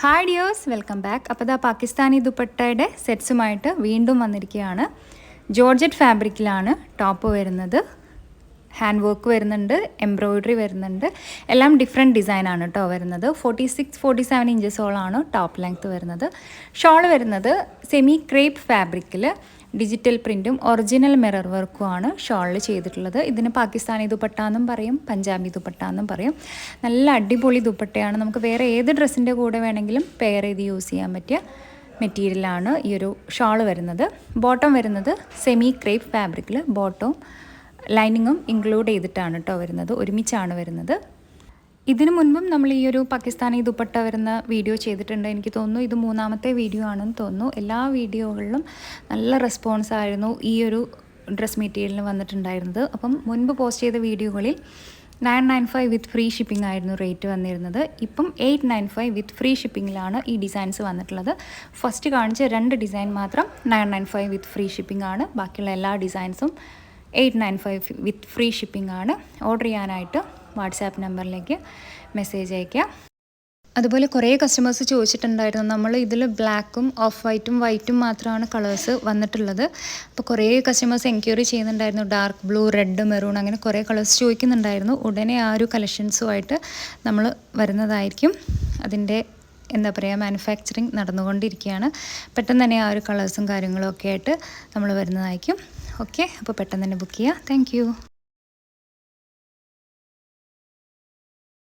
Hi dears, welcome back. അപ്പോൾ ഇതാ പാകിസ്ഥാനി ദുപ്പട്ടയുടെ സെറ്റ്സുമായിട്ട് വീണ്ടും വന്നിരിക്കുകയാണ്. ജോർജറ്റ് ഫാബ്രിക്കിലാണ് ടോപ്പ് വരുന്നത്. ഹാൻഡ് വർക്ക് വരുന്നുണ്ട്, എംബ്രോയിഡറി വരുന്നുണ്ട്. എല്ലാം ഡിഫറെൻറ്റ് ഡിസൈനാണ് കേട്ടോ വരുന്നത്. 46-47 ഇഞ്ചസോളാണ് ടോപ്പ് ലെങ്ത്ത് വരുന്നത്. ഷോൾ വരുന്നത് സെമി ക്രേപ്പ് ഫാബ്രിക്കിൽ ഡിജിറ്റൽ പ്രിൻറ്റും ഒറിജിനൽ മിറർ വർക്കുമാണ് ഷോളിൽ ചെയ്തിട്ടുള്ളത്. ഇതിന് പാകിസ്ഥാനി ദുപ്പട്ട എന്നും പറയും, പഞ്ചാബി ദുപ്പട്ട എന്നും പറയും. നല്ല അടിപൊളി ദുപ്പട്ടയാണ്. നമുക്ക് വേറെ ഏത് ഡ്രസ്സിൻ്റെ കൂടെ വേണമെങ്കിലും പെയർ ചെയ്ത് യൂസ് ചെയ്യാൻ പറ്റിയ മെറ്റീരിയലാണ് ഈ ഒരു ഷോൾ വരുന്നത്. ബോട്ടം വരുന്നത് സെമി ക്രേപ്പ് ഫാബ്രിക്കിൽ ബോട്ടവും ലൈനിങ്ങും ഇൻക്ലൂഡ് ചെയ്തിട്ടാണ് കേട്ടോ വരുന്നത്, ഒരുമിച്ചാണ് വരുന്നത്. ഇതിനു മുൻപും നമ്മൾ ഈ ഒരു പാകിസ്ഥാനി ദുപ്പട്ട വരുന്ന വീഡിയോ ചെയ്തിട്ടുണ്ട്. എനിക്ക് തോന്നുന്നു ഇത് 3ാമത്തെ വീഡിയോ ആണെന്ന് തോന്നുന്നു. എല്ലാ വീഡിയോകളിലും നല്ല റെസ്പോൺസ് ആയിരുന്നു ഈ ഒരു ഡ്രസ് മെറ്റീരിയലിന് വന്നിട്ടുണ്ടായിരുന്നത്. അപ്പം മുൻപ് പോസ്റ്റ് ചെയ്ത വീഡിയോകളിൽ 995 വിത്ത് ഫ്രീ ഷിപ്പിംഗ് ആയിരുന്നു റേറ്റ് വന്നിരുന്നത്. ഇപ്പം 895 വിത്ത് ഫ്രീ ഷിപ്പിങ്ങിലാണ് ഈ ഡിസൈൻസ് വന്നിട്ടുള്ളത്. ഫസ്റ്റ് കാണിച്ച 2 ഡിസൈൻ മാത്രം 995 വിത്ത് ഫ്രീ ഷിപ്പിംഗ് ആണ്. ബാക്കിയുള്ള എല്ലാ ഡിസൈൻസും 895 വിത്ത് ഫ്രീ ഷിപ്പിംഗ് ആണ്. ഓർഡർ ചെയ്യാനായിട്ട് വാട്സാപ്പ് നമ്പറിലേക്ക് മെസ്സേജ് അയയ്ക്കുക. അതുപോലെ കുറേ കസ്റ്റമേഴ്സ് ചോദിച്ചിട്ടുണ്ടായിരുന്നു, നമ്മൾ ഇതിൽ ബ്ലാക്കും ഓഫ് വൈറ്റും മാത്രമാണ് കളേഴ്സ് വന്നിട്ടുള്ളത്. അപ്പോൾ കുറേ കസ്റ്റമേഴ്സ് എൻക്വയറി ചെയ്യുന്നുണ്ടായിരുന്നു. ഡാർക്ക് ബ്ലൂ, റെഡ്, മെറൂൺ അങ്ങനെ കുറേ കളേഴ്സ് ചോദിക്കുന്നുണ്ടായിരുന്നു. ഉടനെ ആ ഒരു കളക്ഷൻസുമായിട്ട് നമ്മൾ വരുന്നതായിരിക്കും. അതിൻ്റെ മാനുഫാക്ചറിങ് നടന്നുകൊണ്ടിരിക്കുകയാണ്. പെട്ടെന്ന് തന്നെ ആ ഒരു കളേഴ്സും കാര്യങ്ങളും ഒക്കെ ആയിട്ട് നമ്മൾ വരുന്നതായിരിക്കും. ഓക്കെ, അപ്പോൾ പെട്ടെന്ന് തന്നെ ബുക്ക് ചെയ്യുക. താങ്ക്